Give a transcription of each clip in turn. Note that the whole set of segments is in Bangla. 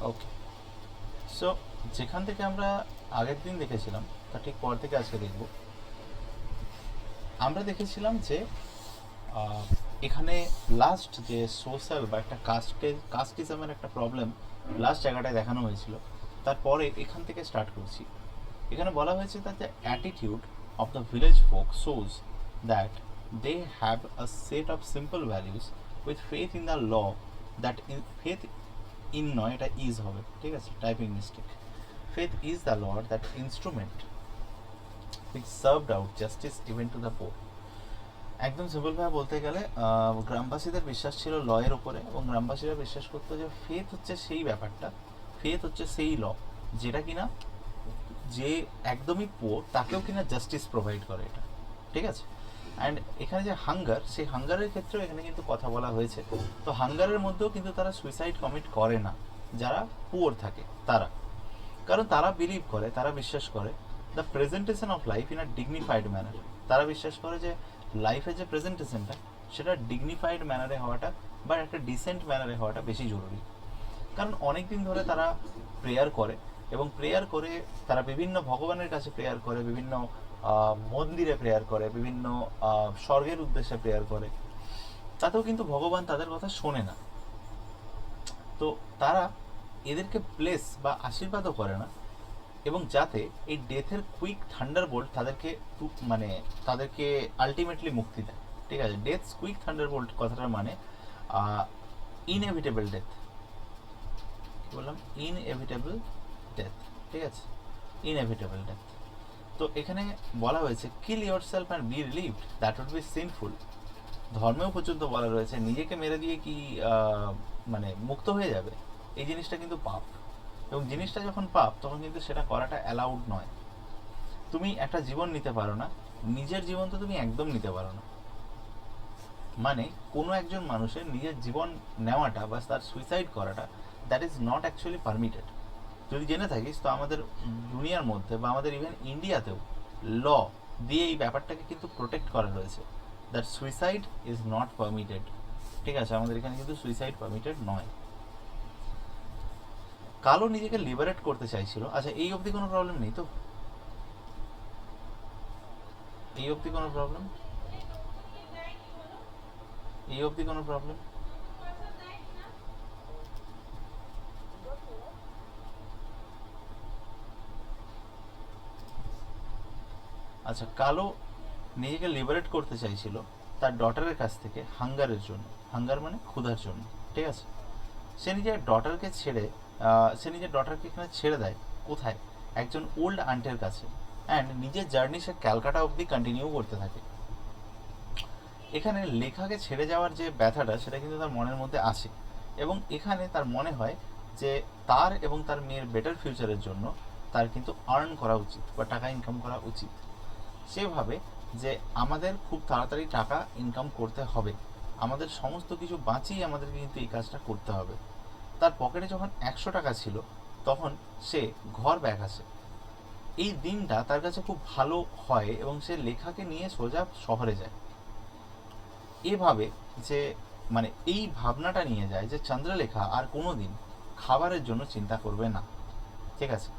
ওকে, সো যেখান থেকে আমরা আগের দিন দেখেছিলাম তার ঠিক পর থেকে আজকে দেখব। আমরা দেখেছিলাম যে আহ, এখানে লাস্ট যে সোশ্যাল বা একটা কাস্টিজমের একটা প্রবলেম লাস্ট জায়গাটায় দেখানো হয়েছিল, তারপরে এখান থেকে স্টার্ট করছি। এখানে বলা হয়েছে that the attitude of the village folk shows that they have a set of simple values with faith in the law that faith in নয়, এটা ইজ হবে, ঠিক আছে, typing mistake. faith is the law that instrument which served out justice even to the poor। একদম সিম্পলভাবে বলতে গেলে গ্রামবাসীদের বিশ্বাস ছিল ল এর উপরে, এবং গ্রামবাসীরা বিশ্বাস করতো যে ফেথ হচ্ছে সেই ব্যাপারটা, ফেথ হচ্ছে সেই ল যেটা কিনা যে একদমই পুয়ার তাকেও কিনা জাস্টিস প্রোভাইড করে এটা, ঠিক আছে। অ্যান্ড এখানে যে হাঙ্গার, সেই হাঙ্গারের ক্ষেত্রেও এখানে কিন্তু কথা বলা হয়েছে। তো হাঙ্গারের মধ্যেও কিন্তু তারা সুইসাইড কমিট করে না যারা পুয়ার থাকে তারা, কারণ তারা বিলিভ করে, তারা বিশ্বাস করে the presentation of life in a dignified manner. তারা বিশ্বাস করে যে লাইফের যে প্রেজেন্টেশনটা সেটা ডিগনিফাইড ম্যানারে হওয়াটা বা একটা ডিসেন্ট ম্যানারে হওয়াটা বেশি জরুরি। কারণ অনেক দিন ধরে তারা প্রেয়ার করে, এবং প্রেয়ার করে তারা বিভিন্ন ভগবানের কাছে প্রেয়ার করে, বিভিন্ন মন্দিরে প্রেয়ার করে, বিভিন্ন স্বর্গের উদ্দেশ্যে প্রেয়ার করে, তাতেও কিন্তু ভগবান তাদের কথা শোনে না। তো তারা এদেরকে ব্লেস বা আশীর্বাদও করে না, এবং যাতে এই ডেথের কুইক থান্ডার বোল্ট তাদেরকে মানে তাদেরকে আলটিমেটলি মুক্তি দেয়, ঠিক আছে। ডেথ কুইক থান্ডার বোল্ট কথাটার মানে ইনএভিটেবল ডেথ, বললাম ইনএভিটেবল ডেথ, ঠিক আছে, ইনএভিটেবল ডেথ। তো এখানে বলা হয়েছে kill yourself and be relieved, that would be sinful. ধর্মেও পর্যন্ত বলা রয়েছে নিজেকে মেরে দিয়ে কি মানে মুক্ত হয়ে যাবে, এই জিনিসটা কিন্তু পাপ, এবং জিনিসটা যখন পাপ তখন কিন্তু সেটা করাটা অ্যালাউড নয়। তুমি একটা জীবন নিতে পারো না, নিজের জীবন তো তুমি একদম নিতে পারো না। মানে কোনো একজন মানুষের নিজের জীবন নেওয়াটা বা তার সুইসাইড করাটা, that is not actually permitted. যদি জেনে থাকিস তো আমাদের দুনিয়ার মধ্যে বা আমাদের ইভেন ইন্ডিয়াতেও ল দিয়ে এই ব্যাপারটাকে কিন্তু প্রোটেক্ট করা রয়েছে, that suicide is not permitted, ঠিক আছে। আমাদের এখানে কিন্তু সুইসাইড পারমিটেড নয়। কালো নিজেকে লিবারেট করতে চাইছিল, আচ্ছা এই অবধি কোনো প্রবলেম নেই তো? এই অবধি কোনো প্রবলেম? এই অবধি কোনো প্রবলেম? আচ্ছা, কালো নিজেকে লিবারেট করতে চাইছিল তার ডটারের কাছ থেকে হাঙ্গারের জন্য, হাঙ্গার মানে ক্ষুধার জন্য, ঠিক আছে। সে নিজের ডটারকে ছেড়ে সে নিজের ডটারকে এখানে ছেড়ে দেয় কোথায়, একজন ওল্ড আন্টের কাছে, অ্যান্ড নিজের জার্নি সে ক্যালকাটা অবধি কন্টিনিউ করতে থাকে। এখানে লেখাকে ছেড়ে যাওয়ার যে ব্যথাটা সেটা কিন্তু তার মনের মধ্যে আসে, এবং এখানে তার মনে হয় যে তার এবং তার মেয়ের বেটার ফিউচারের জন্য তার কিন্তু আর্ন করা উচিত বা টাকা ইনকাম করা উচিত। সে ভাবে যে আমাদের খুব তাড়াতাড়ি টাকা ইনকাম করতে হবে, আমাদের সমস্ত কিছু বাঁচিয়ে আমাদেরকে কিন্তু এই কাজটা করতে হবে। তার পকেটে যখন 100 টাকা ছিল তখন সে ঘর ব্যাগ আসে। এই দিনটা তার কাছে খুব ভালো হয়, এবং সে লেখাকে নিয়ে সোজা শহরে যায়। এভাবে যে মানে এই ভাবনাটা নিয়ে যায় যে চন্দ্রলেখা আর কোনো দিন খাবারের জন্য চিন্তা করবে না, ঠিক আছে।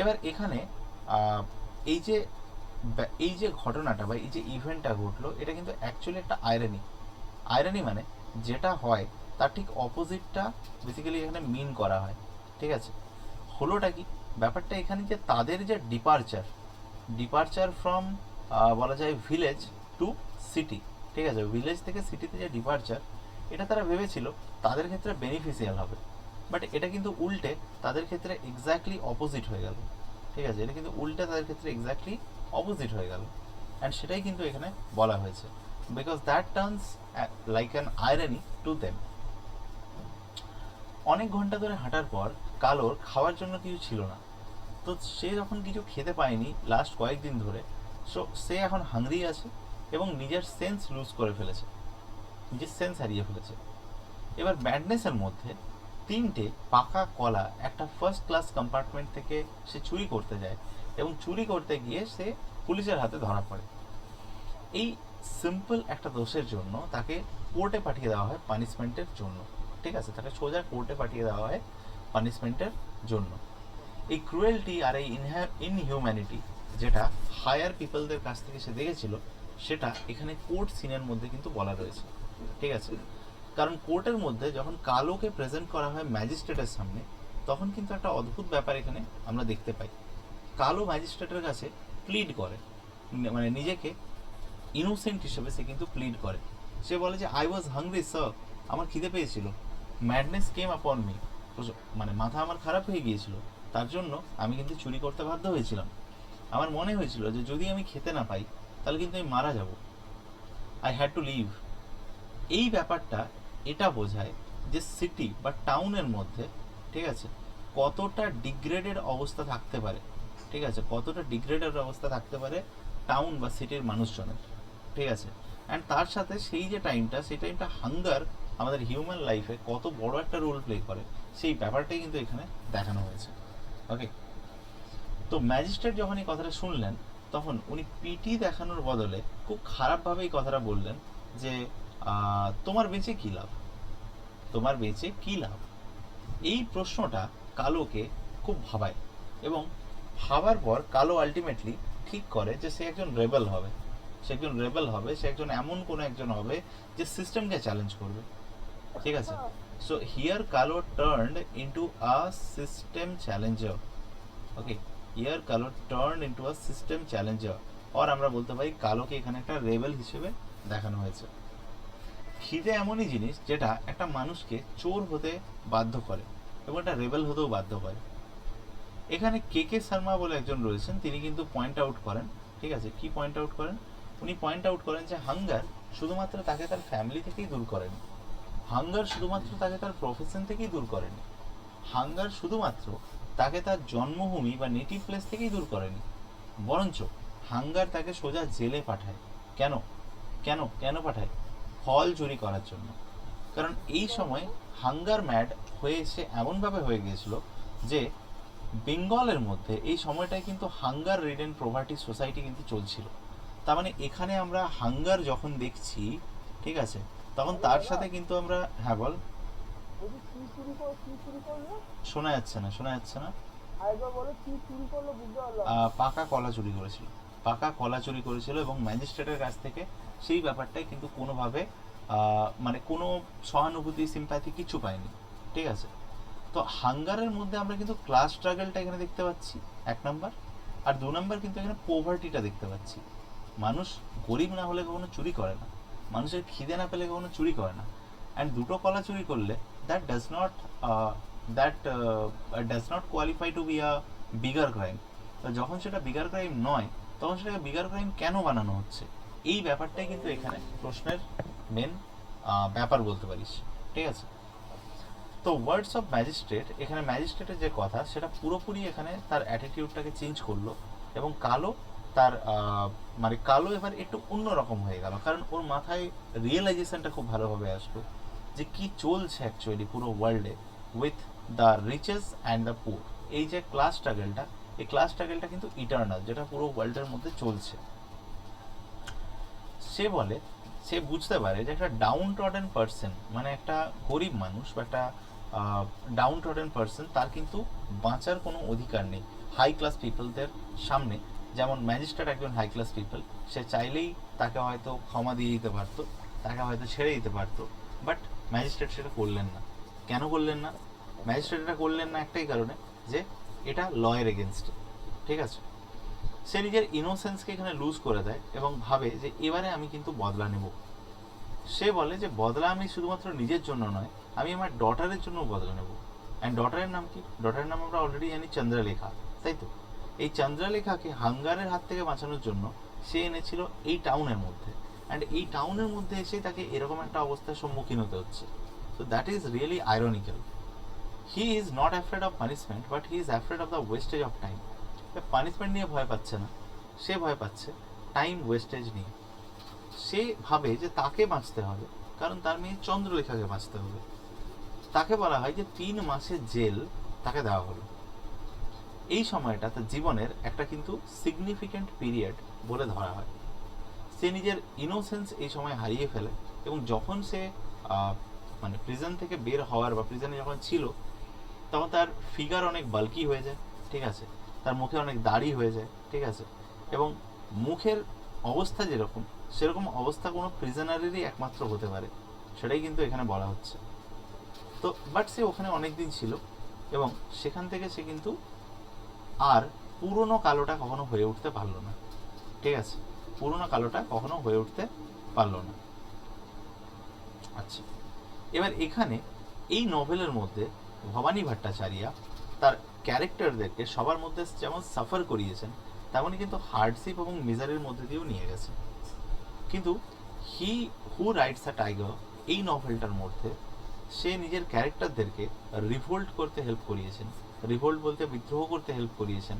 এবার এখানে এই যে এই যে ঘটনাটা বা এই যে ইভেন্টটা ঘটলো, এটা কিন্তু অ্যাকচুয়ালি একটা আয়রনি। আয়রনি মানে যেটা হয় তার ঠিক অপোজিটটা বেসিক্যালি এখানে মিন করা হয়, ঠিক আছে। হলোটা কি ব্যাপারটা এখানে, যে তাদের যে ডিপারচার, ডিপারচার ফ্রম বলা যায় ভিলেজ টু সিটি, ঠিক আছে, ভিলেজ থেকে সিটিতে যে ডিপারচার, এটা তারা ভেবেছিল তাদের ক্ষেত্রে বেনিফিশিয়াল হবে, বাট এটা কিন্তু উল্টে তাদের ক্ষেত্রে এক্স্যাক্টলি অপোজিট হয়ে গেল, ঠিক আছে। এটা কিন্তু উল্টে তাদের ক্ষেত্রে এক্স্যাক্টলি অপোজিট হয়ে গেল, অ্যান্ড সেটাই কিন্তু এখানে বলা হয়েছে, because that turns like an irony to them. অনেক ঘন্টা ধরে হাঁটার পর কালোর খাওয়ার জন্য কিছু ছিল না। তো সে যখন কিছু খেতে পায়নি লাস্ট কয়েকদিন ধরে, সো সে এখন হাংরি আছে এবং নিজের সেন্স লুজ করে ফেলেছে, নিজের সেন্স হারিয়ে ফেলেছে। এবার ব্যাডনেসের মধ্যে 3টে পাকা কলা একটা ফার্স্ট ক্লাস কম্পার্টমেন্ট থেকে সে চুরি করতে যায়, এবং চুরি করতে গিয়ে সে পুলিশের হাতে ধরা পড়ে। এই সিম্পল একটা দোষের জন্য তাকে কোর্টে পাঠিয়ে দেওয়া হয় পানিশমেন্টের জন্য, ঠিক আছে, তাকে সোজা কোর্টে পাঠিয়ে দেওয়া হয় পানিশমেন্টের জন্য। এই ক্রুয়েলটি আর এই ইনহিউম্যানিটি যেটা হায়ার পিপলদের কাছ থেকে সে দেখেছিল, সেটা এখানে কোর্ট সিনের মধ্যে কিন্তু বলা রয়েছে, ঠিক আছে? কারণ কোর্টের মধ্যে যখন কালোকে প্রেজেন্ট করা হয় ম্যাজিস্ট্রেটের সামনে, তখন কিন্তু একটা অদ্ভুত ব্যাপার এখানে আমরা দেখতে পাই। কালো ম্যাজিস্ট্রেটের কাছে প্লিড করে, মানে নিজেকে ইনোসেন্ট হিসেবে সে কিন্তু প্লিড করে। সে বলে যে আই ওয়াজ হাংরি স্যার, আমার খিদে পেয়েছিল, ম্যাডনেস কেম আপন মি, মানে মাথা আমার খারাপ হয়ে গিয়েছিল, তার জন্য আমি কিন্তু চুরি করতে বাধ্য হয়েছিলাম। আমার মনে হয়েছিল যে যদি আমি খেতে না পাই তাহলে কিন্তু আমি মারা যাব, আই হ্যাড টু লিভ। এই ব্যাপারটা এটা বোঝায় যে সিটি বা টাউনের মধ্যে, ঠিক আছে, কতটা ডিগ্রেডেড অবস্থা থাকতে পারে, ঠিক আছে, কতটা ডিগ্রেডেড অবস্থা থাকতে পারে টাউন বা সিটির মানুষজনের, ঠিক আছে। অ্যান্ড তার সাথে সেই যে টাইমটা, সেই টাইমটা হাঙ্গার আমাদের হিউম্যান লাইফে কত বড় একটা রোল প্লে করে, সেই ব্যাপারটাই কিন্তু এখানে দেখানো হয়েছে। ওকে, তো ম্যাজিস্ট্রেট যখন এই কথাটা শুনলেন, তখন উনি পিটি দেখানোর বদলে খুব খারাপভাবে এই কথাটা বললেন যে তোমার বেঁচে কী লাভ, তোমার বেঁচে কী লাভ। এই প্রশ্নটা কালোকে খুব ভাবায়, এবং ভাবার পর কালো আলটিমেটলি ঠিক করে যে সে একজন রেবেল হবে, সে একজন রেবেল হবে, সে একজন এমন কোনো একজন হবে যে সিস্টেমকে চ্যালেঞ্জ করবে, ঠিক আছে। So here Kalo turned into a system challenger. Okay, here Kalo turned into a system challenger, আর আমরা বলতে পারি কালোকে এখানে একটা রেবেল হিসেবে দেখানো হয়েছে। খিদে এমনই জিনিস যেটা একটা মানুষকে চোর হতে বাধ্য করে এবং একটা রেবেল হতেও বাধ্য করে। এখানে কে কে শর্মা বলে একজন রয়েছেন, তিনি কিন্তু পয়েন্ট আউট করেন, ঠিক আছে। কি পয়েন্ট আউট করেন? উনি পয়েন্ট আউট করেন যে হাঙ্গার শুধুমাত্র তাকে তার ফ্যামিলি থেকেই দূর করেনি, হাঙ্গার শুধুমাত্র তাকে তার প্রফেশন থেকেই দূর করেনি, হাঙ্গার শুধুমাত্র তাকে তার জন্মভূমি বা নেটিভ প্লেস থেকেই দূর করেনি, বরঞ্চ হাঙ্গার তাকে সোজা জেলে পাঠায়। কেন কেন কেন পাঠায়? ফল চুরি করার জন্য। কারণ এই সময় হাঙ্গার ম্যাড হয়ে এসে এমনভাবে হয়ে গিয়েছিল যে বেঙ্গলের মধ্যে এই সময়টায় কিন্তু হাঙ্গার রিডেন প্রভার্টি সোসাইটি কিন্তু চলছিল। তার মানে এখানে আমরা হাঙ্গার যখন দেখছি, ঠিক আছে, তখন তার সাথে কিন্তু আমরা, হ্যাঁ বল, শোনা যাচ্ছে না, শোনা যাচ্ছে না। পাকা কলা চুরি করেছিল, পাকা কলা চুরি করেছিল, এবং ম্যাজিস্ট্রেটের কাছ থেকে সেই ব্যাপারটাই কিন্তু কোনোভাবে মানে কোনো সহানুভূতি, সিম্প্যাথি কিছু পায়নি, ঠিক আছে। তো হাঙ্গারের মধ্যে আমরা কিন্তু ক্লাস স্ট্রাগলটা এখানে দেখতে পাচ্ছি, এক নাম্বার। আর দু নাম্বার কিন্তু এখানে পোভার্টিটা দেখতে পাচ্ছি। মানুষ গরিব না হলে কখনো চুরি করে না, মানুষের খিদে না পেলে কখনো চুরি করে না। অ্যান্ড দুটো কলা চুরি করলে that does not qualify to be a bigger crime. তো যখন সেটা বিগার ক্রাইম নয়, তখন সেটাকে বিগার ক্রাইম কেন বানানো হচ্ছে? এই ব্যাপারটাই কিন্তু এখানে প্রশ্নের মেন ব্যাপার বলতে পারিস, ঠিক আছে। তো ওয়ার্ডস অফ ম্যাজিস্ট্রেট, এখানে ম্যাজিস্ট্রেটের যে কথা সেটা পুরোপুরি এখানে তার অ্যাটিটিউডটাকে চেঞ্জ করলো, এবং কালো তার মানে কালো এবার একটু অন্যরকম হয়ে গেল, কারণ ওর মাথায় রিয়েলাইজেশনটা খুব ভালোভাবে আসলো যে কি চলছে অ্যাকচুয়ালি পুরো ওয়ার্ল্ডে with the riches and the poor. এই যে ক্লাস স্ট্রাগলটা, এই ক্লাস স্ট্রাগলটা কিন্তু ইটার্নাল, যেটা পুরো ওয়ার্ল্ডের মধ্যে চলছে। সে বলে, সে বুঝতে পারে যে একটা ডাউন ট্রডেন পার্সন, মানে একটা গরিব মানুষ বা একটা ডাউন ট্রডেন পার্সন, তার কিন্তু বাঁচার কোনো অধিকার নেই হাই ক্লাস পিপলদের সামনে। যেমন ম্যাজিস্ট্রেট একজন হাই ক্লাস পিপল, সে চাইলেই তাকে হয়তো ক্ষমা দিয়ে দিতে পারতো, তাকে হয়তো ছেড়ে দিতে পারতো, বাট ম্যাজিস্ট্রেট সেটা করলেন না। কেন করলেন না? ম্যাজিস্ট্রেট এটা করলেন না একটাই কারণে, যে এটা লয়ের এগেনস্টে, ঠিক আছে। সে নিজের ইনোসেন্সকে এখানে লুজ করে দেয় এবং ভাবে যে এবারে আমি কিন্তু বদলা নেব। সে বলে যে বদলা আমি শুধুমাত্র নিজের জন্য নয়, আমি আমার ডটারের জন্য বদলা নেব। অ্যান্ড ডটারের নাম কি? ডটারের নাম আমরা অলরেডি জানি, চন্দ্রলেখা, তাই তো? এই চন্দ্রলেখাকে হাঙ্গারের হাত থেকে বাঁচানোর জন্য সে এনেছিল এই টাউনের মধ্যে, অ্যান্ড এই টাউনের মধ্যে এসে তাকে এরকম একটা অবস্থার সম্মুখীন হতে হচ্ছে। So that is really ironical. He is not afraid of punishment, but he is afraid of the wastage of time. Punishment নিয়ে ভয় পাচ্ছে না, সে ভয় পাচ্ছে টাইম ওয়েস্টেজ নিয়ে। সে ভাবে যে তাকে বাঁচতে হবে, কারণ তার মেয়ে চন্দ্রলেখাকে বাঁচতে হবে। তাকে বলা হয় যে 3 মাসের জেল তাকে দেওয়া হলো। এই সময়টা তার জীবনের একটা কিন্তু সিগনিফিক্যান্ট পিরিয়ড বলে ধরা হয়। সে নিজের ইনোসেন্স এই সময় হারিয়ে ফেলে, এবং যখন সে মানে প্রিজন থেকে বের হওয়ার বা প্রিজনে যখন ছিল, তখন তার ফিগার অনেক বাল্কি হয়ে যায়, ঠিক আছে, তার মুখে অনেক দাড়ি হয়ে যায়, ঠিক আছে, এবং মুখের অবস্থা যেরকম সেরকম অবস্থা কোনো প্রিজনারেরই একমাত্র হতে পারে, সেটাই কিন্তু এখানে বলা হচ্ছে। তো বাট সে ওখানে অনেক দিন ছিল এবং সেখান থেকে সে কিন্তু আর পুরনো কালোটা কখনো হয়ে উঠতে পারলো না, ঠিক আছে, পুরনো কালোটা কখনো হয়ে উঠতে পারলো না। আচ্ছা, এবার এখানে এই নভেলের মধ্যে ভবানী ভট্টাচার্য তার ক্যারেক্টারদেরকে সবার মধ্যে যেমন সাফার করিয়েছেন, তেমনই কিন্তু হার্ডশিপ এবং মিজারের মধ্যে দিয়েও নিয়ে গেছে। কিন্তু হি হু রাইটস আ টাইগার এই নভেলটার মধ্যে সে নিজের ক্যারেক্টারদেরকে রিভোল্ট করতে হেল্প করিয়েছেন, রিভোল্ট বলতে বিদ্রোহ করতে হেল্প করিয়েছেন,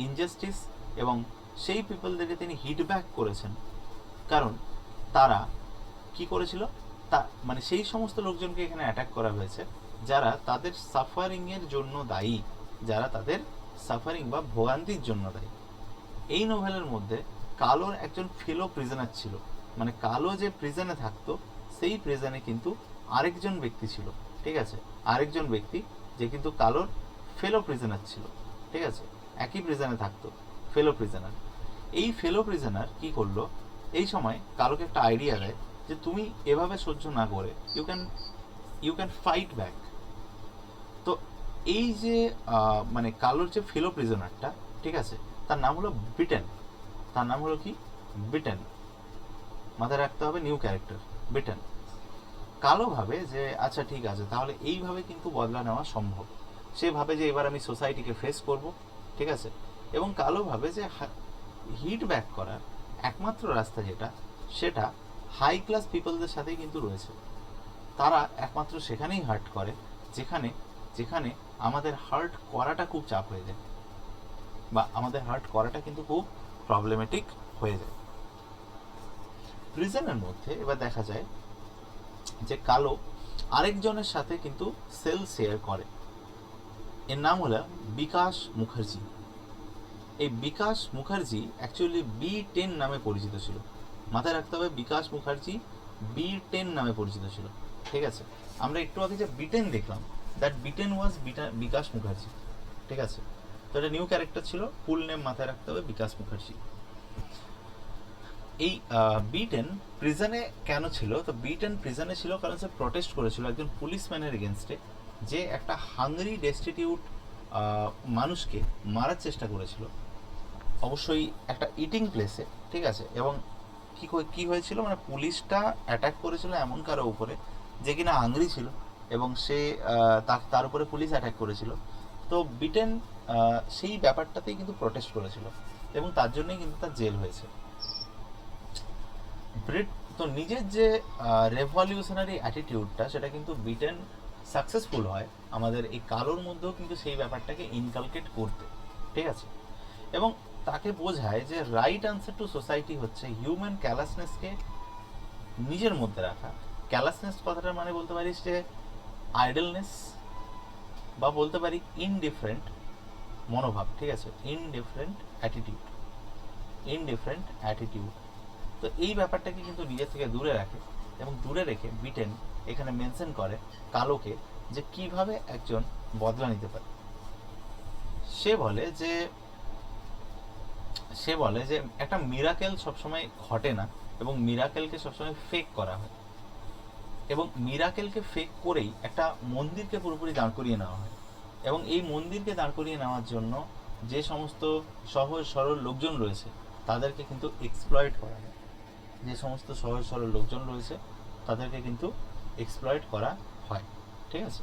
ইনজাস্টিস এবং সেই পিপলদেরকে তিনি হিট ব্যাক করেছেন। কারণ তারা কি করেছিল, তা মানে সেই সমস্ত লোকজনকে এখানে অ্যাটাক করা হয়েছে যারা তাদের সাফারিংয়ের জন্য দায়ী, যারা তাদের সাফারিং বা ভোগান্তির জন্য দায়ী। এই নোভেলের মধ্যে কালোর একজন ফেলো প্রিজনার ছিল, মানে কালো যে প্রিজনে থাকতো সেই প্রিজনে কিন্তু আরেকজন ব্যক্তি ছিল, ঠিক আছে, আরেকজন ব্যক্তি যে কিন্তু কালোর ফেলো প্রিজনার ছিল, ঠিক আছে, একই প্রিজনে থাকতো, ফেলো প্রিজনার। এই ফেলো প্রিজনার কি করলো, এই সময় কালোকে একটা আইডিয়া দেয় যে তুমি এভাবে সহ্য না করে ইউ ক্যান ফাইট ব্যাক। তো এই যে মানে কালোর যে ফেলো প্রিজনারটা, ঠিক আছে, তার নাম হলো বিটেন, তার নাম হলো কি, বিটেন, মাথায় রাখতে হবে, নিউ ক্যারেক্টার বিটেন। কালো ভাবে যে আচ্ছা ঠিক আছে, তাহলে এইভাবে কিন্তু বদলা নেওয়া সম্ভব। সে ভাবে যে এবার আমি সোসাইটিকে ফেস করব, ঠিক আছে, এবং কালো ভাবে যে হিট ব্যাক করার একমাত্র রাস্তা যেটা, সেটা হাই ক্লাস পিপলদের সাথেই কিন্তু রয়েছে। তারা একমাত্র সেখানেই হার্ট করে যেখানে যেখানে আমাদের হার্ট করাটা খুব চাপ হয়ে যায়, বা আমাদের হার্ট করাটা কিন্তু খুব প্রবলেমেটিক হয়ে যায়। প্রিজনের মধ্যে এবার দেখা যায় যে কালো আরেকজনের সাথে কিন্তু সেল শেয়ার করে, এর নাম হলো বিকাশ মুখার্জি। এই বিকাশ মুখার্জি অ্যাকচুয়ালি B10 নামে পরিচিত ছিল, মাথায় রাখতে হবে বিকাশ মুখার্জি B10 নামে পরিচিত ছিল, ঠিক আছে। আমরা একটু আগে যে বিটেন দেখলাম, দ্যাট বিটেন ওয়াজ বিকাশ মুখার্জি, ঠিক আছে। তো এটা নিউ ক্যারেক্টার ছিল, ফুল নেম মাথায় রাখতে হবে বিকাশ মুখার্জি। এই B10 প্রিজনে কেন ছিল, তো B10 প্রিজনে ছিল কারণ সে প্রটেস্ট করেছিল একজন পুলিশম্যানের এগেনস্টে, যে একটা হাঙ্গরি ডেস্টিটিউট মানুষকে মারার চেষ্টা করেছিল, অবশ্যই একটা ইটিং প্লেসে, ঠিক আছে। এবং কি হয়েছিল, মানে পুলিশটা অ্যাটাক করেছিল এমন কারো উপরে যে কিনা হাঙ্গরি ছিল, এবং সে তার উপরে পুলিশ অ্যাটাক করেছিল। তো বিটেন সেই ব্যাপারটাতেই কিন্তু প্রটেস্ট করেছিল এবং তার জন্যই কিন্তু তার জেল হয়েছে। তো নিজের যে রেভলিউশনারি অ্যাটিটিউডটা, সেটা কিন্তু বিটেন সাকসেসফুল হয় আমাদের এই কালোর মধ্যেও কিন্তু সেই ব্যাপারটাকে ইনকালকেট করতে, ঠিক আছে। এবং তাকে বোঝায় যে রাইট আনসার টু সোসাইটি হচ্ছে হিউম্যান ক্যালাসনেসকে নিজের মধ্যে রাখা। ক্যালাসনেস কথাটার মানে বলতে পারিস যে আইডলনেস, বা বলতে পারি ইনডিফারেন্ট মনোভাব, ঠিক আছে, ইনডিফারেন্ট অ্যাটিটিউড। তো এই ব্যাপারটাকে কিন্তু নিজের থেকে দূরে রাখে, এবং দূরে রেখে বিটেন এখানে মেনশন করে কালোকে যে কিভাবে একজন বদলা নিতে পারে। সে বলে যে একটা মিরাকেল সবসময় ঘটে না, এবং মিরাকেলকে সবসময় ফেক করা হয়, এবং মিরাকেলকে ফেক করেই একটা মন্দিরকে পুরোপুরি দাঁড় করিয়ে নেওয়া হয়। এবং এই মন্দিরকে দাঁড় করিয়ে নেওয়ার জন্য যে সমস্ত সহজ সরল লোকজন রয়েছে তাদেরকে কিন্তু এক্সপ্লয়েট করা হয়, যে সমস্ত সহজ সরল লোকজন রয়েছে তাদেরকে কিন্তু এক্সপ্লয়েট করা হয়, ঠিক আছে।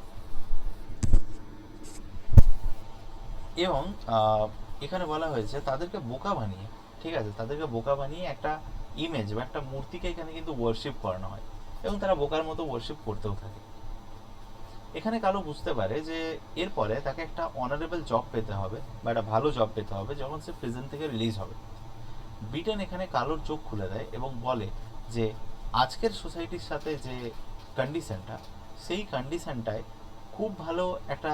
এবং এখানে বলা হয়েছে তাদেরকে বোকা বানিয়ে, ঠিক আছে, তাদেরকে বোকা বানিয়ে একটা ইমেজ বা একটা মূর্তিকে এখানে কিন্তু ওয়ার্শিপ করানো হয়, এবং তারা বোকার মতো ওয়ার্শিপ করতেও থাকে। এখানে কালো বুঝতে পারে যে এরপরে তাকে একটা অনারেবল জব পেতে হবে, বা একটা ভালো জব পেতে হবে যখন সে প্রিজন থেকে রিলিজ হবে। বিটেন এখানে কালোর চোখ খুলে দেয় এবং বলে যে আজকের সোসাইটির সাথে যে কন্ডিশনটা, সেই কন্ডিশনটায় খুব ভালো একটা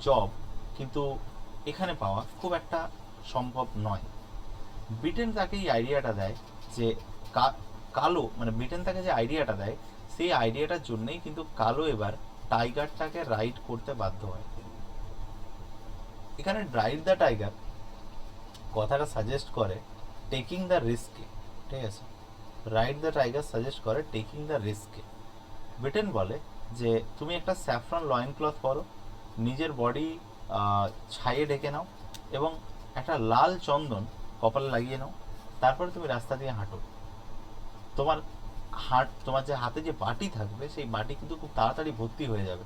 জব কিন্তু এখানে পাওয়া খুব একটা সম্ভব নয়। বিটেন তাকে এই আইডিয়াটা দেয় যে কালো, মানে বিটেন তাকে যে আইডিয়াটা দেয় সেই আইডিয়াটার জন্যই কিন্তু কালো এবার টাইগারটাকে রাইড করতে বাধ্য হয়। এখানে রাইড দ্য টাইগার কথাটা সাজেস্ট করে টেকিং দ্য রিস্ককে, ঠিক আছে। রাইড দ্য টাইগার সাজেস্ট করে টেকিং দ্য রিস্ককে। ব্রিটেন বলে যে তুমি একটা স্যাফরন লয়েন ক্লথ পরো, নিজের বডি ছাইয়ে ঢেকে নাও এবং একটা লাল চন্দন কপালে লাগিয়ে নাও, তারপরে তুমি রাস্তা দিয়ে হাঁটো। তোমার তোমার যে হাতে যে বাটি থাকবে সেই বাটি কিন্তু খুব তাড়াতাড়ি ভর্তি হয়ে যাবে,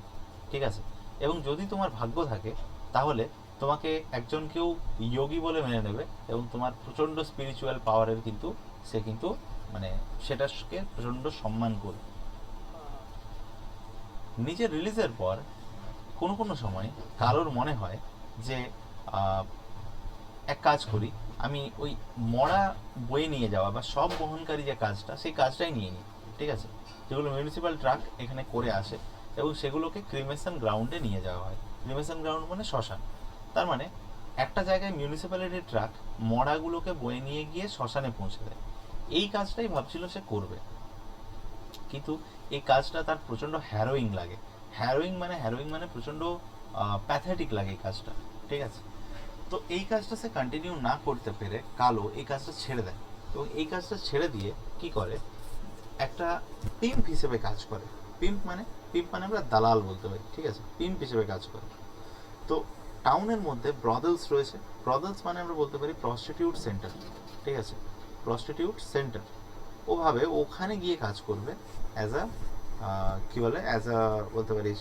ঠিক আছে। এবং যদি তোমার ভাগ্য থাকে তাহলে তোমাকে একজন কেউ যোগী বলে মেনে নেবে এবং তোমার প্রচণ্ড স্পিরিচুয়াল পাওয়ারের কিন্তু সে কিন্তু মানে সেটাকে প্রচণ্ড সম্মান করবে। নিজের রিলিজের পর কোনো কোনো সময় কারোর মনে হয় যে এক কাজ করি, আমি ওই মরা বয়ে নিয়ে যাওয়া বা সব বহনকারী যে কাজটা সেই কাজটাই নিয়ে নিই, ঠিক আছে। যেগুলো মিউনিসিপ্যাল ট্রাক এখানে করে আসে এবং সেগুলোকে ক্রিমেশন গ্রাউন্ডে নিয়ে যাওয়া হয়। ক্রিমেশন গ্রাউন্ড মানে শ্মশান। তার মানে একটা জায়গায় মিউনিসিপ্যালিটির ট্রাক মরাগুলোকে বয়ে নিয়ে গিয়ে শ্মশানে পৌঁছে দেয়। এই কাজটাই ভাবছিল সে করবে, কিন্তু এই কাজটা তার প্রচণ্ড হ্যারোয়িং লাগে। হ্যারোয়িং মানে প্রচণ্ড প্যাথেটিক লাগে এই কাজটা, ঠিক আছে। তো এই কাজটা সে কন্টিনিউ না করতে পেরে কালো এই কাজটা ছেড়ে দেয় এবং এই কাজটা ছেড়ে দিয়ে কি করে, একটা পিম্প হিসেবে কাজ করে। পিম্প মানে আমরা দালাল বলতে পারি, ঠিক আছে। পিম্প হিসেবে কাজ করে। তো টাউনের মধ্যে ব্রদেলস রয়েছে। ব্রদেলস মানে আমরা বলতে পারি প্রস্টিটিউট সেন্টার, ঠিক আছে। প্রস্টিটিউট সেন্টার ওভাবে ওখানে গিয়ে কাজ করবে অ্যাজ আ কী বলে, বলতে পারিস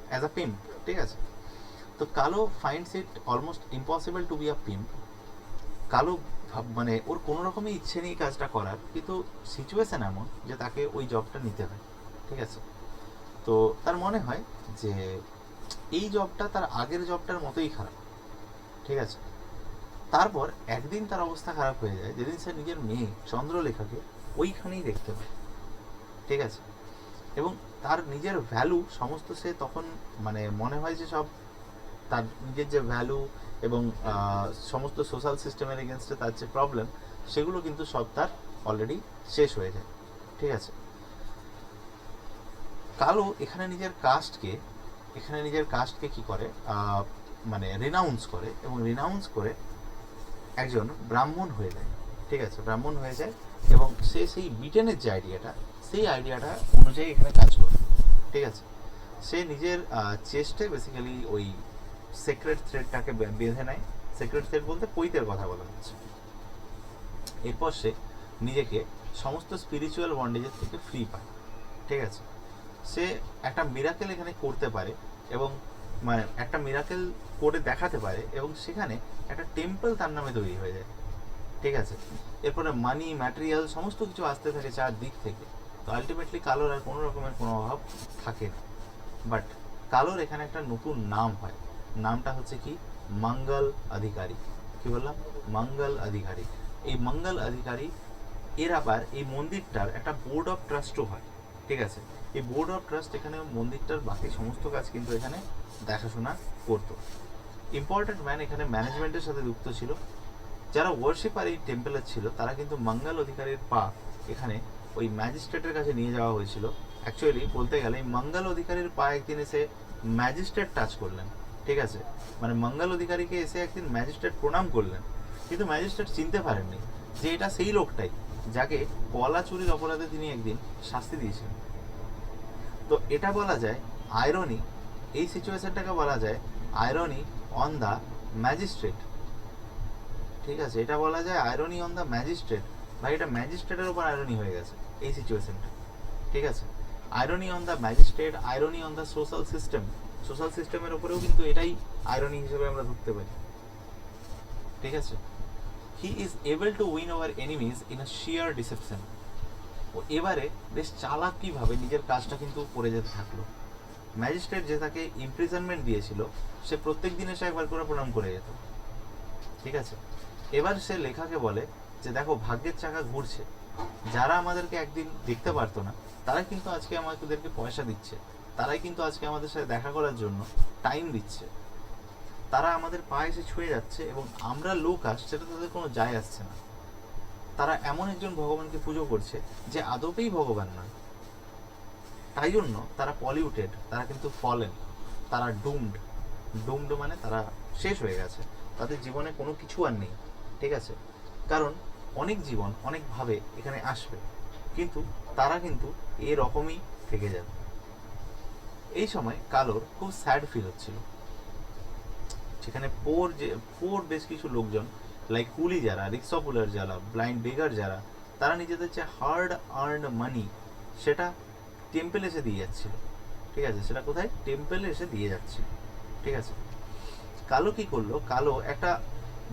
অ্যাজ আ পিম্প, ঠিক আছে। তো Kalo finds it almost impossible to be a pimp. Kalo মানে ওর কোনো রকমই ইচ্ছে নেই কাজটা করার, কিন্তু সিচুয়েশান এমন যে তাকে ওই জবটা নিতে হয়, ঠিক আছে। তো তার মনে হয় যে এই জবটা তার আগের জবটার মতোই খারাপ, ঠিক আছে। তারপর একদিন তার অবস্থা খারাপ হয়ে যায় যেদিন সে নিজের মেয়ে চন্দ্রলেখাকে ওইখানেই দেখতে পায়, ঠিক আছে। এবং তার নিজের ভ্যালু সমস্ত সে তখন মানে মনে হয় যে সব তার নিজের যে ভ্যালু এবং সমস্ত সোশ্যাল সিস্টেমের এগেনস্টে তার যে প্রবলেম সেগুলো কিন্তু সব তার অলরেডি শেষ হয়ে যায়, ঠিক আছে। কালো এখানে নিজের কাস্টকে কি করে, মানে রিনাউন্স করে এবং রিনাউন্স করে একজন ব্রাহ্মণ হয়ে যায়, ঠিক আছে। ব্রাহ্মণ হয়ে যায় এবং সে সেই ব্রিটেনের যে সেই আইডিয়াটা অনুযায়ী এখানে কাজ করে, ঠিক আছে। সে নিজের চেস্টে বেসিক্যালি ওই সেক্রেট থ্রেডটাকে বেঁধে নেয়। সেক্রেট থ্রেড বলতে পৈতের কথা বলা হচ্ছে। এরপর সে নিজেকে সমস্ত স্পিরিচুয়াল বন্ডেজের থেকে ফ্রি পায়, ঠিক আছে। সে একটা মিরাকেল এখানে করতে পারে এবং মানে একটা মিরাকেল করে দেখাতে পারে এবং সেখানে একটা টেম্পল তার নামে তৈরি হয়ে যায়, ঠিক আছে। এরপরে মানি ম্যাটেরিয়াল সমস্ত কিছু আসতে থাকে চারদিক থেকে। তো আলটিমেটলি কালোর আর কোনো রকমের কোনো অভাব থাকে না। বাট কালোর এখানে একটা নতুন নাম হয়। নামটা হচ্ছে কি, মঙ্গল অধিকারী। কি বললাম? মঙ্গল অধিকারী। এই মঙ্গল অধিকারী এর আবার এই মন্দিরটার একটা বোর্ড অফ ট্রাস্টও হয়, ঠিক আছে। এই বোর্ড অফ ট্রাস্ট এখানে মন্দিরটার বাকি সমস্ত কাজ কিন্তু এখানে দেখাশোনা করতো। ইম্পর্টেন্ট ম্যান এখানে ম্যানেজমেন্টের সাথে যুক্ত ছিল। যারা ওয়ার্শিপার এই টেম্পলের ছিল তারা কিন্তু মঙ্গল অধিকারীর পা এখানে ওই ম্যাজিস্ট্রেটের কাছে নিয়ে যাওয়া হয়েছিল। অ্যাকচুয়ালি বলতে গেলে মঙ্গল অধিকারীর পা একদিন এসে ম্যাজিস্ট্রেট টাচ করলেন, ঠিক আছে। মানে মঙ্গল অধিকারীকে এসে একদিন ম্যাজিস্ট্রেট প্রণাম করলেন, কিন্তু ম্যাজিস্ট্রেট চিনতে পারেননি যে এটা সেই লোকটাই যাকে কলা চুরির অপরাধে তিনি একদিন শাস্তি দিয়েছেন। তো এটা বলা যায় আয়রনি, এই সিচুয়েশনটাকে বলা যায় আয়রনি অন দ্য ম্যাজিস্ট্রেট, ঠিক আছে। এটা বলা যায় আয়রনি অন দ্য ম্যাজিস্ট্রেট। ভাই এটা ম্যাজিস্ট্রেটের উপর আয়রনি হয়ে গেছে এই সিচুয়েশনটা, ঠিক আছে। Irony on the magistrate, irony on the social system. Social সিস্টেমের উপরেও কিন্তু এটাই আয়রনি হিসেবে আমরা ধরতে পারি, ঠিক আছে। He is able to win over enemies in a sheer deception. ও এবারে বেশ চালাকিভাবে নিজের কাজটা কিন্তু করে যেতে থাকলো। ম্যাজিস্ট্রেট যে তাকে ইমপ্রিজনমেন্ট দিয়েছিল সে প্রত্যেক দিনে সে একবার করে প্রণাম করে যেত, ঠিক আছে। এবার সে লেখাকে বলে যে দেখো ভাগ্যের চাকা ঘুরছে, যারা আমাদেরকে একদিন দেখতে পারতো না তারা কিন্তু আজকে আমাদেরকে পয়সা দিচ্ছে, তারাই কিন্তু আজকে আমাদের সাথে দেখা করার জন্য টাইম দিচ্ছে, তারা আমাদের পায়ে এসে ছুঁয়ে যাচ্ছে এবং আমরা লোক আসছে সেটা তাদের কোনো যায় আসছে না। তারা এমন একজন ভগবানকে পুজো করছে যে আদপেই ভগবান নয়, তাই জন্য তারা পলিউটেড, তারা কিন্তু ফলেন, তারা ডুমড, ডুমড মানে তারা শেষ হয়ে গেছে, তাদের জীবনে কোনো কিছু আর নেই, ঠিক আছে। কারণ অনেক জীবন অনেকভাবে এখানে আসবে, কিন্তু তারা কিন্তু এরকমই থেকে যাবে। এই সময় কালোর খুব স্যাড ফিল হচ্ছিল। সেখানে পোর বেশ কিছু লোকজন, লাইক কুলি যারা, রিক্সা পুলার যারা, ব্লাইন্ড বেগার যারা, তারা নিজেদের যে হার্ড আর্নড মানি সেটা টেম্পেল এসে দিয়ে যাচ্ছিল, ঠিক আছে। সেটা কোথায়? টেম্পেলে এসে দিয়ে যাচ্ছিল, ঠিক আছে। কালো কি করলো? কালো একটা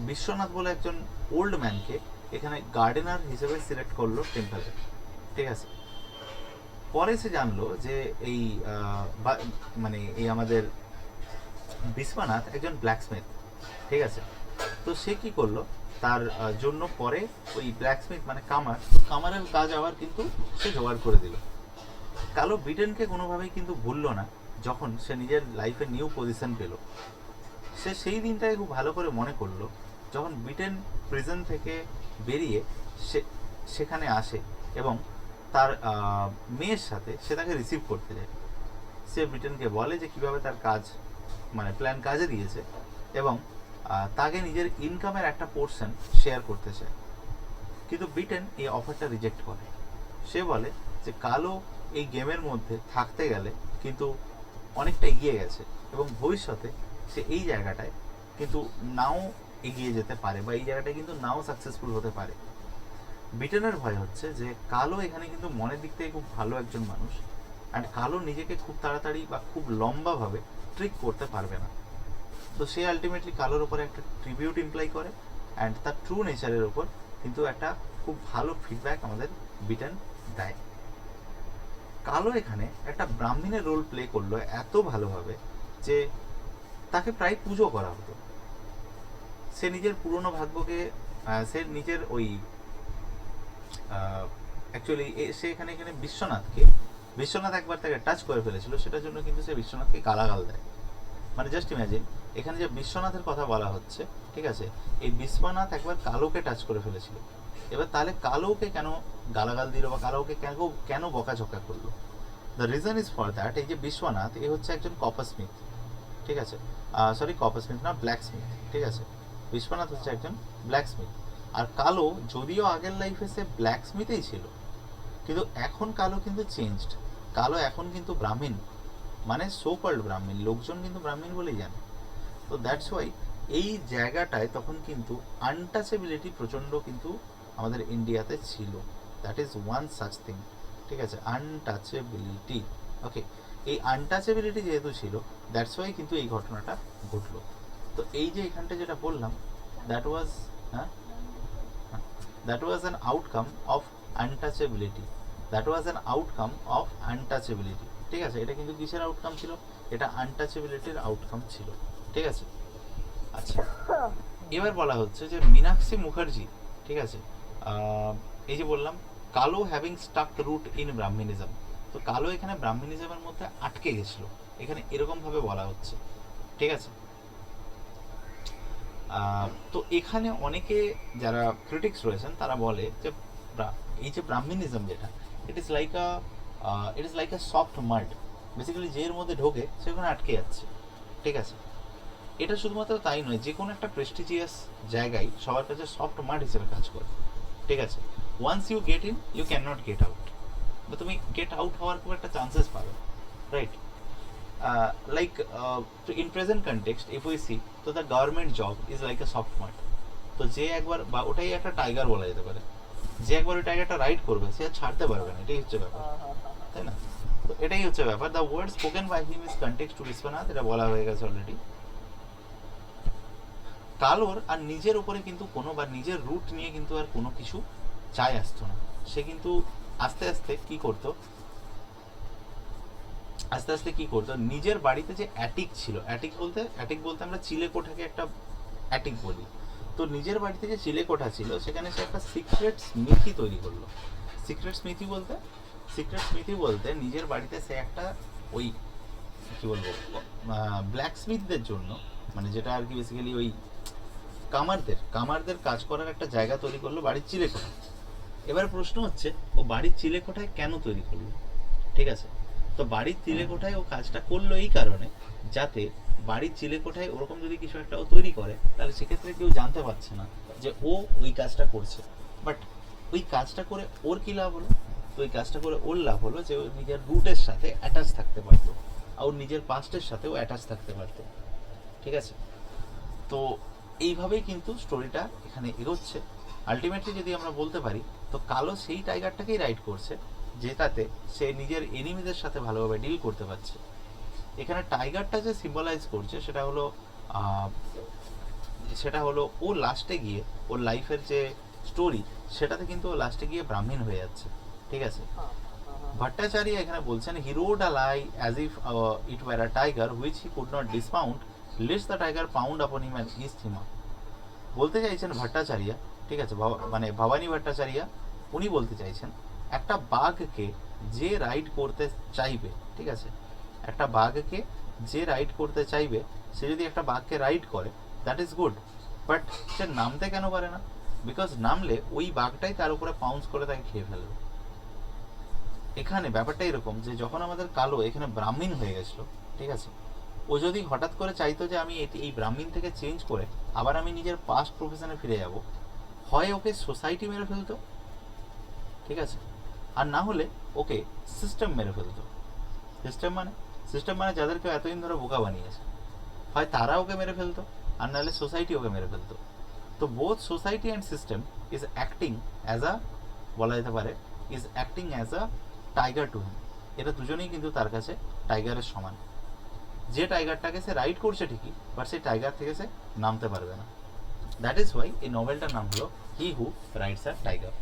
বিশ্বনাথ বলে একজন ওল্ড ম্যানকে এখানে গার্ডেনার হিসেবে সিলেক্ট করলো টেম্পেলে, ঠিক আছে। পরে সে জানলো যে এই মানে এই আমাদের বিশ্বনাথ একজন ব্ল্যাকস্মিথ, ঠিক আছে। তো সে কি করলো, তার জন্য পরে ওই ব্ল্যাকস্মিথ মানে কামারের কাজ আবার কিন্তু সে জোগাড় করে দিল। কালো ব্রিটেনকে কোনোভাবেই কিন্তু ভুললো না। যখন সে নিজের লাইফে নিউ পজিশন পেল, সে সেই দিনটাকে খুব ভালো করে মনে করলো, যখন ব্রিটেন প্রিজন থেকে বেরিয়ে সে সেখানে আসে এবং তার মেয়ের সাথে সে তাকে রিসিভ করতে যায়। সে ব্রিটেনকে বলে যে কীভাবে তার কাজ মানে প্ল্যান কাজে দিয়েছে এবং তাকে নিজের ইনকামের একটা পোর্শন শেয়ার করতে চায়। কিন্তু ব্রিটেন এই অফারটা রিজেক্ট করে। সে বলে যে কালো এই গেমের মধ্যে থাকতে গেলে কিন্তু অনেকটা এগিয়ে গেছে এবং ভবিষ্যতে সে এই জায়গাটায় কিন্তু নাও এগিয়ে যেতে পারে বা এই জায়গাটায় কিন্তু নাও সাকসেসফুল হতে পারে। ব্রিটেনের ভয় হচ্ছে যে কালো এখানে কিন্তু মনের দিক থেকে খুব ভালো একজন মানুষ, অ্যান্ড কালো নিজেকে খুব তাড়াতাড়ি বা খুব লম্বাভাবে ট্রিক করতে পারবে না। তো সে আলটিমেটলি কালোর ওপরে একটা ট্রিবিউট ইমপ্লাই করে, অ্যান্ড তার ট্রু নেচারের ওপর কিন্তু একটা খুব ভালো ফিডব্যাক আমাদের ব্রিটেন দেয়। কালো এখানে একটা ব্রাহ্মণের রোল প্লে করলো এত ভালোভাবে যে তাকে প্রায় পুজো করা হতো। সে নিজের পুরনো ভাগ্যকে সে নিজের ওই অ্যাকচুয়ালি সে এখানে বিশ্বনাথ একবার তাকে টাচ করে ফেলেছিল, সেটার জন্য কিন্তু সে বিশ্বনাথকে গালাগাল দেয়। মানে জাস্ট ইম্যাজিন, এখানে যে বিশ্বনাথের কথা বলা হচ্ছে, ঠিক আছে, এই বিশ্বনাথ একবার কালোকে টাচ করে ফেলেছিল। এবার তাহলে কালোকে কেন গালাগাল দিল বা কালোকে কেন বকাঝকা করলো? The reason is for that, এই যে বিশ্বনাথ এ হচ্ছে একজন কপারস্মিথ, ঠিক আছে, সরি কপারস্মিথ না, ব্ল্যাকস্মিথ, ঠিক আছে। বিশ্বনাথ হচ্ছে একজন ব্ল্যাকস্মিথ। আর কালো যদিও আগের লাইফে সে ব্ল্যাকস্মিথেই ছিল, কিন্তু এখন কালো কিন্তু চেঞ্জড। কালো এখন কিন্তু ব্রাহ্মণ, মানে সো কল্ড ব্রাহ্মণ, লোকজন কিন্তু ব্রাহ্মণ বলেই জানে। তো দ্যাটস ওয়াই এই জায়গাটায় তখন কিন্তু আনটাচেবিলিটি প্রচণ্ড কিন্তু আমাদের ইন্ডিয়াতে ছিল। That is one such thing, ঠিক আছে, আনটাচেবিলিটি। ওকে, এই আনটাচেবিলিটি যেহেতু ছিল, দ্যাটস ওয়াই কিন্তু এই ঘটনাটা ঘটলো। তো এই যে এখানটা যেটা বললাম, that was an outcome of untouchability. ঠিক আছে, এটা কিন্তু কিসের আউটকাম ছিল? এটা আনটাচেবিলিটির আউটকাম ছিল, ঠিক আছে। আচ্ছা, এবার বলা হচ্ছে যে মীনাক্ষী মুখার্জি, ঠিক আছে, এই যে বললাম কালো হ্যাভিং স্টাক রুট ইন ব্রাহ্মণিজম, তো কালো এখানে ব্রাহ্মণিজমের মধ্যে আটকে গেছিল, এখানে এরকম ভাবে বলা হচ্ছে, ঠিক আছে। তো এখানে অনেকে যারা ক্রিটিক্স রয়েছেন তারা বলে যে এই যে ব্রাহ্মণিজম যেটা, it is like a soft মাড, basically যে এর মধ্যে ঢোকে সেখানে আটকে যাচ্ছে, ঠিক আছে। এটা শুধুমাত্র তাই নয়, যে কোনো একটা প্রেস্টিজিয়াস জায়গায় সবার কাছে সফট মাড হিসেবে কাজ করে, ঠিক আছে। Once you get in, you can not get out, বা তুমি গেট আউট হওয়ার খুব একটা চান্সেস পাবে, right. In present context, if we see, তো the government job is like a soft mud. তো যে একবার, বা ওটাই একটা টাইগার বলা যেতে পারে, যে একবার ওই টাইগারটা রাইড করবে সে আর ছাড়তে পারবে না, এটাই হচ্ছে ব্যাপার, তাই না? তো এটাই হচ্ছে ব্যাপার। The word spoken by him is context to Vishwanath, এটা বলা হয়ে গেছে অলরেডি। কালোর আর নিজের উপরে কিন্তু কোনো, বা নিজের রুট নিয়ে কিন্তু আর কোনো কিছু চাই আসতো না। সে কিন্তু আস্তে আস্তে কি করতো, নিজের বাড়িতে যে অ্যাটিক ছিল, অ্যাটিক বলতে আমরা চিলেকোঠাকে একটা অ্যাটিক বলি, তো নিজের বাড়িতে যে চিলেকোঠা ছিল সেখানে সে একটা সিক্রেট স্মিথি তৈরি করলো। সিক্রেট স্মিথি বলতে নিজের বাড়িতে সে একটা ওই কি বলবো, ব্ল্যাকস্মিথদের জন্য, মানে যেটা আর কি বেসিক্যালি ওই কামারদের কাজ করার একটা জায়গা তৈরি করলো বাড়ির চিলেকোঠা। এবার প্রশ্ন হচ্ছে, ও বাড়ির চিলেকোঠায় কেন তৈরি করলো, ঠিক আছে। তো বাড়ির চিলেকোঠায় ও কাজটা করলো এই কারণে, যাতে বাড়ির চিলেকোঠায় ওরকম যদি কিছু একটা ও তৈরি করে, তাহলে সেক্ষেত্রে কেউ জানতে পারছে না যে ও ওই কাজটা করছে। বাট ওই কাজটা করে ওর কি লাভ হলো? তো ওই কাজটা করে ওর লাভ হলো যে ও নিজের রুটের সাথে অ্যাটাচ থাকতে পারতো, আর ওর নিজের পাস্টের সাথেও অ্যাটাচ থাকতে পারতো। ঠিক আছে? তো এইভাবেই কিন্তু স্টোরিটা এখানে এগোচ্ছে। আলটিমেটলি যদি আমরা বলতে পারি, তো কালো সেই টাইগারটাকেই রাইড করছে যেটাতে সে নিজের এনিমিদের সাথে ভালোভাবে ডিল করতে পারছে। এখানে টাইগারটা যে সিম্বলাইজ করছে সেটা হলো ও লাস্টে গিয়ে ওর লাইফের যে স্টোরি, সেটাতে কিন্তু ও লাস্টে গিয়ে ব্রাহ্মণ হয়ে যাচ্ছে। ঠিক আছে? ভট্টাচার্য এখানে বলছেন, he rode a lie as if it were a tiger which he could not dismount, লেটস the tiger pounce upon him and east হিম। বলতে চাইছেন ভট্টাচার্য, ঠিক আছে, মানে ভবানী ভট্টাচার্য, উনি বলতে চাইছেন একটা বাঘকে যে রাইড করতে চাইবে, ঠিক আছে, একটা বাঘকে যে রাইড করতে চাইবে, সে যদি একটা বাঘকে রাইড করে, দ্যাট ইজ গুড, বাট সে নামতে কেন পারে না? বিকজ নামলে ওই বাঘটাই তার উপরে পাউন্স করে তাকে খেয়ে ফেলবে। এখানে ব্যাপারটা এরকম যে যখন আমাদের কালো এখানে ব্রাহ্মণ হয়ে গেছিল, ঠিক আছে, ও যদি হঠাৎ করে চাইতো যে আমি এই ব্রাহ্মণ থেকে চেঞ্জ করে আবার আমি নিজের পাস্ট প্রফেশনে ফিরে যাব, হয় ওকে সোসাইটি মেরে ফেলতো, ঠিক আছে, আর না হলে ওকে সিস্টেম মেরে ফেলতো। সিস্টেম মানে যাদেরকে এতদিন ধরে বোকা বানিয়েছে, হয় তারা ওকে মেরে ফেলতো, আর নাহলে সোসাইটি ওকে মেরে ফেলতো। তো both society and system is acting as a, বলা যেতে পারে, is acting as a tiger to him. এরা দুজনেই কিন্তু তার কাছে টাইগারের সমান। যে টাইগারটাকে সে রাইড করছে ঠিকই, বাট সেই টাইগার থেকে সে নামতে পারবে না। দ্যাট ইজ ওয়াই এই নভেলটার নাম হলো হি হু রাইডস আ টাইগার।